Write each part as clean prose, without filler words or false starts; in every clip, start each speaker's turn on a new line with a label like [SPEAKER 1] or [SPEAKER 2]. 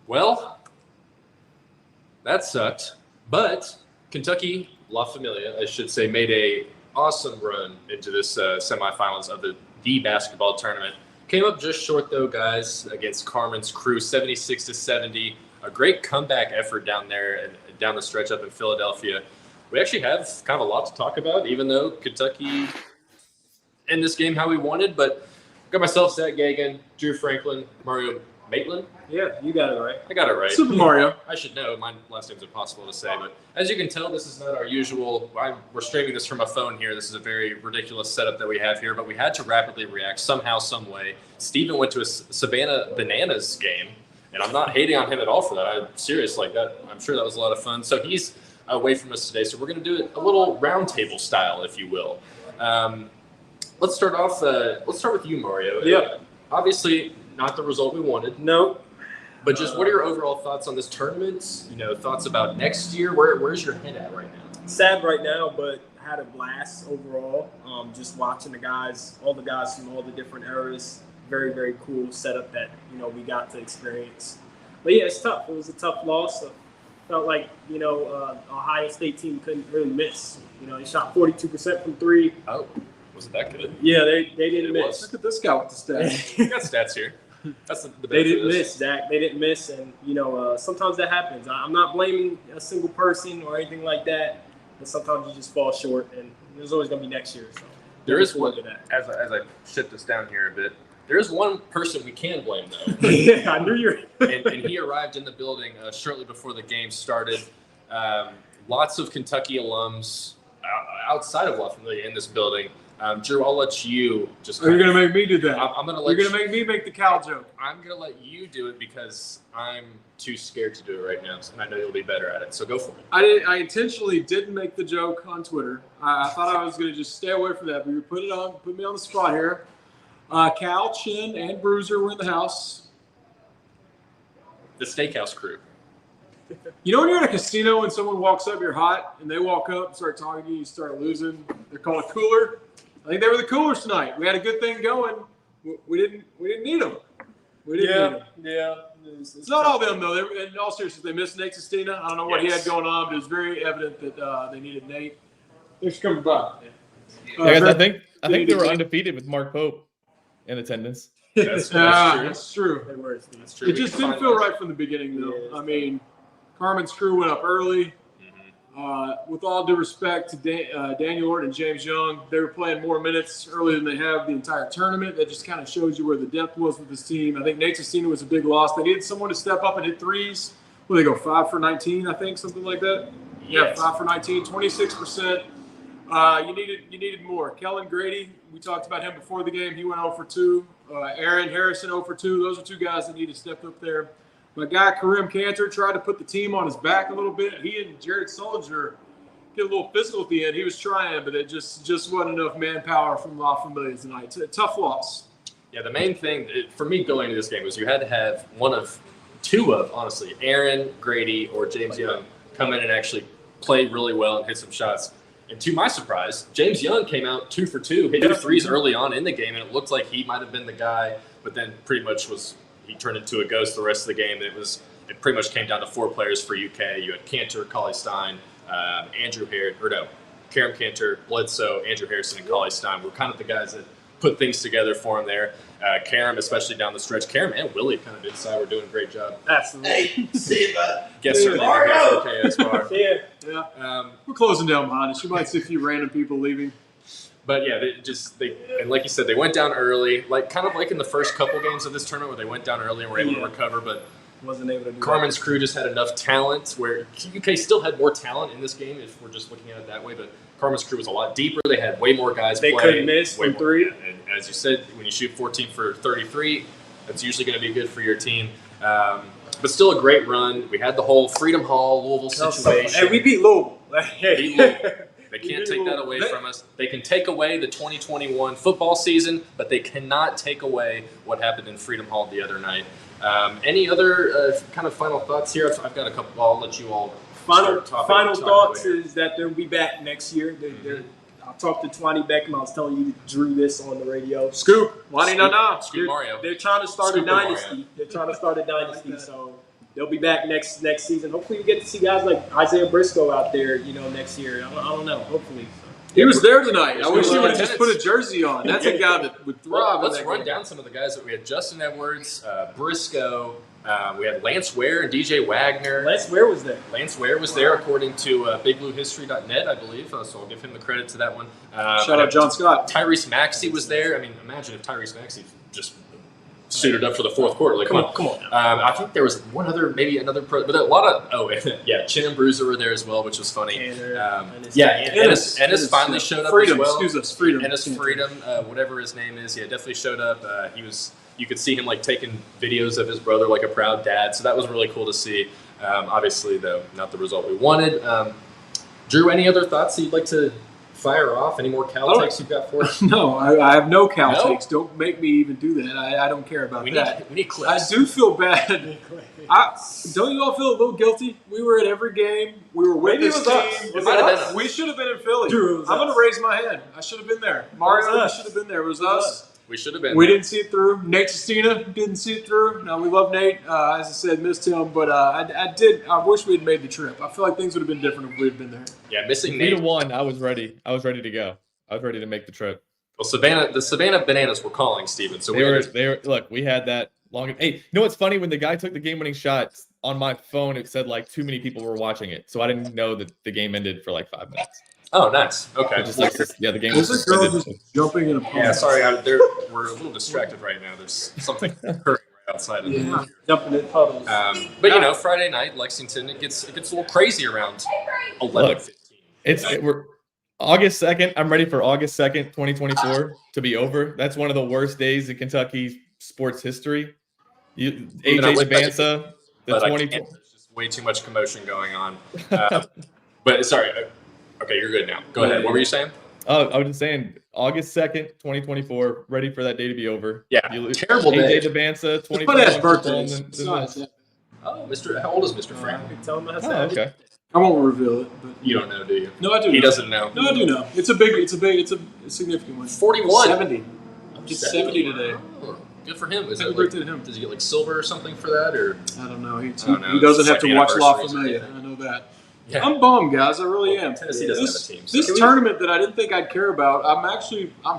[SPEAKER 1] Well, that sucked. But Kentucky, La Familia, I should say, made a awesome run into this semifinals of the basketball tournament. Came up just short, though, guys, against Carmen's crew, 76-70. A great comeback effort down there and down the stretch up in Philadelphia. We actually have kind of a lot to talk about, even though Kentucky in this game how we wanted. But got myself, Zach Gagan, Drew Franklin, Mario Maitland.
[SPEAKER 2] Yeah, you got it right.
[SPEAKER 1] I got it right.
[SPEAKER 2] Super Mario.
[SPEAKER 1] I should know. My last name's impossible to say. But as you can tell, this is not our usual. We're streaming this from a phone here. This is a very ridiculous setup that we have here. But we had to rapidly react somehow, some way. Steven went to a Savannah Bananas game. And I'm not hating on him at all for that. I'm serious like that. I'm sure that was a lot of fun. So he's away from us today. So we're going to do it a little roundtable style, if you will. Let's start off. Let's start with you, Mario.
[SPEAKER 2] Yeah.
[SPEAKER 1] Obviously, not the result we wanted.
[SPEAKER 2] No.
[SPEAKER 1] But just what are your overall thoughts on this tournament? You know, thoughts about next year? Where's your head at right now?
[SPEAKER 2] Sad right now, but had a blast overall. Just watching the guys, all the guys from all the different eras. Very, very cool setup that, we got to experience. But yeah, it's tough. It was a tough loss. So felt like, Ohio State team couldn't really miss. They shot 42% from three.
[SPEAKER 1] Oh, was it that good?
[SPEAKER 2] Yeah, they didn't miss.
[SPEAKER 3] Look at this guy with the stats.
[SPEAKER 1] We got stats here. That's the
[SPEAKER 2] They didn't miss, Zach. They didn't miss. And, sometimes that happens. I'm not blaming a single person or anything like that. But sometimes you just fall short. And there's always going to be next year. So
[SPEAKER 1] there is one, as I shift this down here a bit, there is one person we can blame, though.
[SPEAKER 2] Yeah, I knew you were.
[SPEAKER 1] and he arrived in the building shortly before the game started. Lots of Kentucky alums outside of La Familia in this building. Drew, I'll let you just.
[SPEAKER 3] Are you going to make me do that?
[SPEAKER 1] I'm going to let
[SPEAKER 3] You're going to make me make the Cal joke.
[SPEAKER 1] I'm going to let you do it because I'm too scared to do it right now, and I know you'll be better at it. So go for it.
[SPEAKER 3] I intentionally didn't make the joke on Twitter. I thought I was going to just stay away from that, but you put me on the spot here. Cal, Chin, and Bruiser were in the house.
[SPEAKER 1] The steakhouse crew.
[SPEAKER 3] You know when you're in a casino and someone walks up, you're hot, and they walk up and start talking to you, you start losing. They're called a cooler. I think they were the coolers tonight. We had a good thing going. We didn't need them. We didn't need them.
[SPEAKER 2] Yeah.
[SPEAKER 3] It's not all them though. In all seriousness, they missed Nate Sestina. I don't know what he had going on, but it was very evident that they needed Nate. Thanks for coming by.
[SPEAKER 4] Guys, I think they were undefeated with Mark Pope in attendance.
[SPEAKER 1] That's true.
[SPEAKER 3] That's true.
[SPEAKER 1] That's true.
[SPEAKER 3] It just didn't feel right from the beginning, though.
[SPEAKER 2] Yeah.
[SPEAKER 3] I mean, Carmen's crew went up early. With all due respect to Daniel Orton and James Young, they were playing more minutes early than they have the entire tournament. That just kind of shows you where the depth was with this team. I think Nate Sestina was a big loss. They needed someone to step up and hit threes. Well, they go 5 for 19, I think, something like that.
[SPEAKER 1] Yes.
[SPEAKER 3] Yeah, 5 for 19, 26%. You needed more. Kellen Grady, we talked about him before the game. He went 0 for 2. Aaron Harrison 0 for 2. Those are two guys that need to step up there. My guy Kareem Cantor tried to put the team on his back a little bit. He and Jared Sullinger get a little physical at the end. He was trying, but it just wasn't enough manpower from La Familia tonight. Tough loss.
[SPEAKER 1] Yeah, the main thing for me going into this game was you had to have two of, honestly, Aaron, Grady, or James Young come in and actually play really well and hit some shots. And to my surprise, James Young came out 2 for 2, hit 2 threes early on in the game, and it looked like he might have been the guy, but then pretty much he turned into a ghost the rest of the game. It pretty much came down to 4 players for UK. You had Cantor, Cauley Stein, Karen Cantor, Bledsoe, Andrew Harrison, and Cauley Stein were kind of the guys that put things together for him there. Karen, especially down the stretch. Karen and Willie kind of inside were doing a great job.
[SPEAKER 2] Absolutely.
[SPEAKER 5] Hey, see you, bud.
[SPEAKER 1] Guess her
[SPEAKER 5] Mario!
[SPEAKER 1] KS bar.
[SPEAKER 3] Yeah. We're closing down behind us. You might see a few random people leaving.
[SPEAKER 1] But yeah, and like you said, they went down early, kind of like in the first couple games of this tournament where they went down early and were able to recover. But
[SPEAKER 2] wasn't able to do
[SPEAKER 1] Carmen's crew just had enough talent where UK still had more talent in this game if we're just looking at it that way. But Carmen's crew was a lot deeper. They had way more guys
[SPEAKER 2] They
[SPEAKER 1] playing.
[SPEAKER 2] couldn't miss
[SPEAKER 1] way
[SPEAKER 2] from three.
[SPEAKER 1] And as you said, when you shoot 14 for 33, that's usually going to be good for your team. But still a great run. We had the whole Freedom Hall, Louisville situation.
[SPEAKER 2] Hey, we beat Louisville.
[SPEAKER 1] Beat Louisville. They can't take that away from us. They can take away the 2021 football season, but they cannot take away what happened in Freedom Hall the other night. Any other kind of final thoughts here? I've got a couple. I'll let you all.
[SPEAKER 2] Final thoughts is that they'll be back next year. I talked to Twani Beckham. I was telling you, Drew, this on the radio.
[SPEAKER 3] Scoop. Wani na.
[SPEAKER 1] Scoop Mario.
[SPEAKER 2] They're trying to start
[SPEAKER 1] Scoop
[SPEAKER 2] a dynasty.
[SPEAKER 1] Mario.
[SPEAKER 2] They're trying to start a dynasty. So they'll be back next season. Hopefully, we get to see guys like Isaiah Briscoe out there, next year. I don't know. Hopefully.
[SPEAKER 3] He was there tonight. I wish he would have
[SPEAKER 1] tennis.
[SPEAKER 3] just put a jersey on. That's a guy that would thrive.
[SPEAKER 1] Let's run down some of the guys that we had. Justin Edwards, Briscoe. We had Lance Ware and DJ Wagner.
[SPEAKER 2] Lance Ware was there.
[SPEAKER 1] Lance Ware was there, according to BigBlueHistory.net, I believe. So I'll give him the credit to that one.
[SPEAKER 3] Shout out John Scott.
[SPEAKER 1] Tyrese Maxey was there. I mean, imagine if Tyrese Maxey just suited up for the fourth quarter. Like, come on. I think there was one other, maybe another pro, but a lot of, Chin and Bruiser were there as well, which was funny. Ennis finally showed up
[SPEAKER 3] Freedom,
[SPEAKER 1] as well.
[SPEAKER 3] excuse us, Freedom.
[SPEAKER 1] Ennis Freedom, whatever his name is, definitely showed up. You could see him like taking videos of his brother like a proud dad, so that was really cool to see. Obviously, though, not the result we wanted. Drew, any other thoughts that you'd like to fire off? Any more Cal takes you've got for us?
[SPEAKER 3] No, I have no Cal
[SPEAKER 1] No?
[SPEAKER 3] takes. Don't make me even do that. I don't care about that.
[SPEAKER 1] We need clips.
[SPEAKER 3] I do feel bad. Don't you all feel a little guilty? We were at every game. We were with
[SPEAKER 2] Maybe
[SPEAKER 3] this
[SPEAKER 2] it was us.
[SPEAKER 3] team.
[SPEAKER 2] Was
[SPEAKER 1] it us?
[SPEAKER 3] We should have been in Philly.
[SPEAKER 2] Drew, it was
[SPEAKER 3] I'm going
[SPEAKER 2] us.
[SPEAKER 3] to raise my hand. I should have been there. Mario,
[SPEAKER 2] It was us.
[SPEAKER 3] should have been there. It was
[SPEAKER 2] It was
[SPEAKER 3] us.
[SPEAKER 1] We should have been.
[SPEAKER 3] We
[SPEAKER 1] there.
[SPEAKER 3] didn't see it through. Nate Sestina didn't see it through. Now, we love Nate. As I said, missed him. But I wish we had made the trip. I feel like things would have been different if we had been there.
[SPEAKER 1] Yeah, missing
[SPEAKER 4] If we'd
[SPEAKER 1] Nate.
[SPEAKER 4] have won, I was ready. I was ready to go. I was ready to make the trip.
[SPEAKER 1] Well, the Savannah Bananas were calling, Steven. So
[SPEAKER 4] They were. Look, we had that long. Hey, you know what's funny? When the guy took the game-winning shot on my phone, it said like too mmany people were watching it, so I didn't know that the game ended for like 5 minutes.
[SPEAKER 1] Oh, nice. Okay.
[SPEAKER 4] It just like, the game
[SPEAKER 3] Was
[SPEAKER 4] was
[SPEAKER 3] this girl
[SPEAKER 4] suspended.
[SPEAKER 3] just jumping in a pond?
[SPEAKER 1] Yeah, sorry. We're a little distracted right now. There's something occurring right outside of the
[SPEAKER 3] Yeah.
[SPEAKER 2] Jumping in puddles.
[SPEAKER 1] But Friday night, Lexington, it gets a little crazy around 11:15.
[SPEAKER 4] We're August 2nd. I'm ready for August 2nd, 2024 to be over. That's one of the worst days in Kentucky sports history. AJ Devanza, the
[SPEAKER 1] But I
[SPEAKER 4] 20.
[SPEAKER 1] can't, there's just way too much commotion going on. But sorry. Okay, you're good now. Go ahead. What were you saying?
[SPEAKER 4] Oh, I was just saying, August 2nd, 2024, ready for that day to be over.
[SPEAKER 1] Yeah, terrible day.
[SPEAKER 4] AJ Devanza,
[SPEAKER 3] Funny
[SPEAKER 4] 2021.
[SPEAKER 3] ass birthdays.
[SPEAKER 1] Oh, how old is Mr. Frank?
[SPEAKER 2] Tell him that's
[SPEAKER 4] Oh, okay.
[SPEAKER 3] I won't reveal it, but
[SPEAKER 1] You don't know, do you?
[SPEAKER 3] no, I do.
[SPEAKER 1] He
[SPEAKER 3] know.
[SPEAKER 1] doesn't know.
[SPEAKER 3] No, I do know. It's a significant one.
[SPEAKER 1] 41.
[SPEAKER 3] 70. He's 70 today.
[SPEAKER 1] Oh, good for him. Is
[SPEAKER 3] Happy
[SPEAKER 1] that
[SPEAKER 3] birthday to him.
[SPEAKER 1] Does he get like silver or something for that, or?
[SPEAKER 3] I don't know. He
[SPEAKER 1] Oh, no.
[SPEAKER 3] he doesn't
[SPEAKER 1] It's
[SPEAKER 3] have
[SPEAKER 1] like
[SPEAKER 3] to watch La
[SPEAKER 1] anniversaries or
[SPEAKER 3] Familia.
[SPEAKER 1] anything.
[SPEAKER 3] I know that.
[SPEAKER 1] Yeah.
[SPEAKER 3] I'm bummed, guys. I really am.
[SPEAKER 1] Tennessee doesn't have a team. So.
[SPEAKER 3] This tournament that I didn't think I'd care about, I'm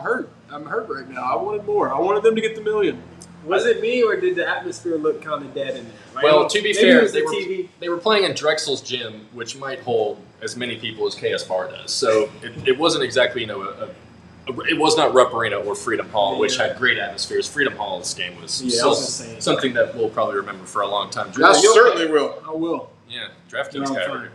[SPEAKER 3] hurt. I'm hurt right now. I wanted more. I wanted them to get the million.
[SPEAKER 2] Was it me or did the atmosphere look kind of dead in there? Like,
[SPEAKER 1] Well, to be
[SPEAKER 2] maybe
[SPEAKER 1] fair,
[SPEAKER 2] it was the TV.
[SPEAKER 1] they were playing in Drexel's gym, which might hold as many people as KS Bar does. So it wasn't exactly, it was not Rupp Arena or Freedom Hall, which had great atmospheres. Freedom Hall's game was
[SPEAKER 2] Yeah, I
[SPEAKER 1] still
[SPEAKER 2] was just saying.
[SPEAKER 1] something that we'll probably remember for a long time.
[SPEAKER 3] I certainly will. I will.
[SPEAKER 1] Yeah, DraftKings
[SPEAKER 3] No, I'm
[SPEAKER 1] guy. Right?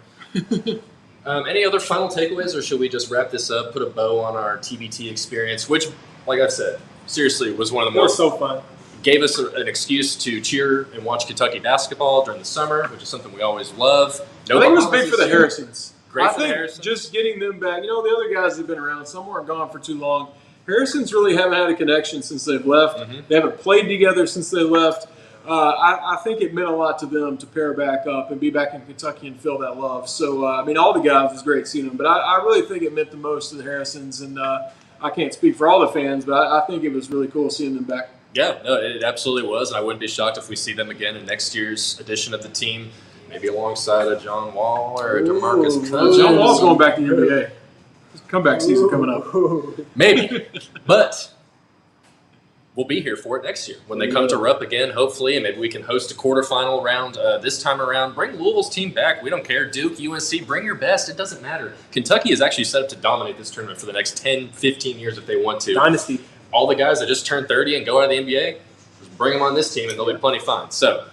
[SPEAKER 1] Any other final takeaways, or should we just wrap this up, put a bow on our TBT experience, which, like I've said, seriously was one of the
[SPEAKER 2] It
[SPEAKER 1] more
[SPEAKER 2] was so fun.
[SPEAKER 1] gave us an excuse to cheer and watch Kentucky basketball during the summer, which is something we always love.
[SPEAKER 3] I think it was big for the
[SPEAKER 1] Bahamas.
[SPEAKER 3] Harrisons.
[SPEAKER 1] Great
[SPEAKER 3] I
[SPEAKER 1] for the
[SPEAKER 3] think
[SPEAKER 1] Harrisons.
[SPEAKER 3] just getting them back. The other guys have been around. Some weren't gone for too long. Harrisons really haven't had a connection since they've left.
[SPEAKER 1] Mhm.
[SPEAKER 3] They haven't played together since they left. I think it meant a lot to them to pair back up and be back in Kentucky and feel that love. So, all the guys, it was great seeing them. But I really think it meant the most to the Harrisons. And I can't speak for all the fans, but I think it was really cool seeing them back.
[SPEAKER 1] Yeah, no, it absolutely was, and I wouldn't be shocked if we see them again in next year's edition of the team, maybe alongside a John Wall or a DeMarcus
[SPEAKER 2] Ooh,
[SPEAKER 1] Cousins.
[SPEAKER 3] John Wall's going back to the NBA. His comeback season coming up.
[SPEAKER 1] Maybe, but we'll be here for it next year when they come to Rupp again, hopefully, and maybe we can host a quarterfinal round this time around. Bring Louisville's team back. We don't care. Duke, UNC, bring your best. It doesn't matter. Kentucky is actually set up to dominate this tournament for the next 10, 15 years if they want to.
[SPEAKER 2] Dynasty.
[SPEAKER 1] All the guys that just turned 30 and go out of the NBA, just bring them on this team and they'll be plenty fine. So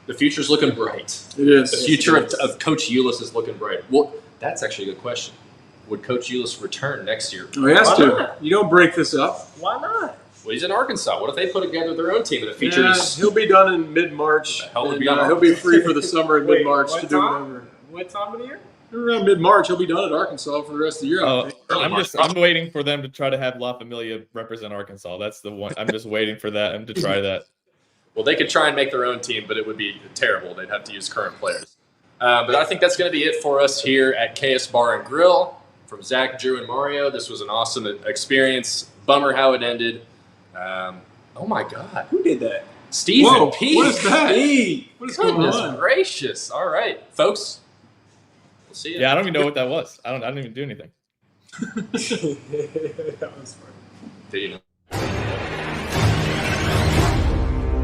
[SPEAKER 1] the future's looking bright.
[SPEAKER 3] It is.
[SPEAKER 1] The future of Coach Eulis is looking bright. Well, that's actually a good question. Would Coach Eulis return next year?
[SPEAKER 3] Oh, he has
[SPEAKER 2] Why
[SPEAKER 3] to.
[SPEAKER 2] not?
[SPEAKER 3] You don't break this up.
[SPEAKER 2] Why not?
[SPEAKER 1] Well, he's in Arkansas. What if they put together their own team and it
[SPEAKER 3] Yeah,
[SPEAKER 1] features?
[SPEAKER 3] he'll be done in mid-March.
[SPEAKER 1] What the hell would
[SPEAKER 3] And,
[SPEAKER 1] be on
[SPEAKER 3] he'll be free for the summer in
[SPEAKER 2] Wait,
[SPEAKER 3] mid-March
[SPEAKER 2] what
[SPEAKER 3] to do
[SPEAKER 2] time?
[SPEAKER 3] whatever.
[SPEAKER 2] What time of the year?
[SPEAKER 3] Around mid-March, he'll be done at Arkansas for the rest of the year. I think.
[SPEAKER 4] I'm waiting for them to try to have La Familia represent Arkansas. That's the one. I'm just waiting for them to try that.
[SPEAKER 1] Well, they could try and make their own team, but it would be terrible. They'd have to use current players. But I think that's going to be it for us here at KS Bar and Grill. From Zach, Drew, and Mario, this was an awesome experience. Bummer how it ended. Oh my God.
[SPEAKER 2] Who did that?
[SPEAKER 1] Stephen
[SPEAKER 3] Whoa,
[SPEAKER 1] P.
[SPEAKER 3] what is that?
[SPEAKER 2] Hey,
[SPEAKER 3] What is going
[SPEAKER 1] Goodness
[SPEAKER 3] on?
[SPEAKER 1] gracious. All right, folks. We'll see you.
[SPEAKER 4] Yeah, I don't even know what that was. I didn't even do anything.
[SPEAKER 2] that was funny.
[SPEAKER 1] Do you know?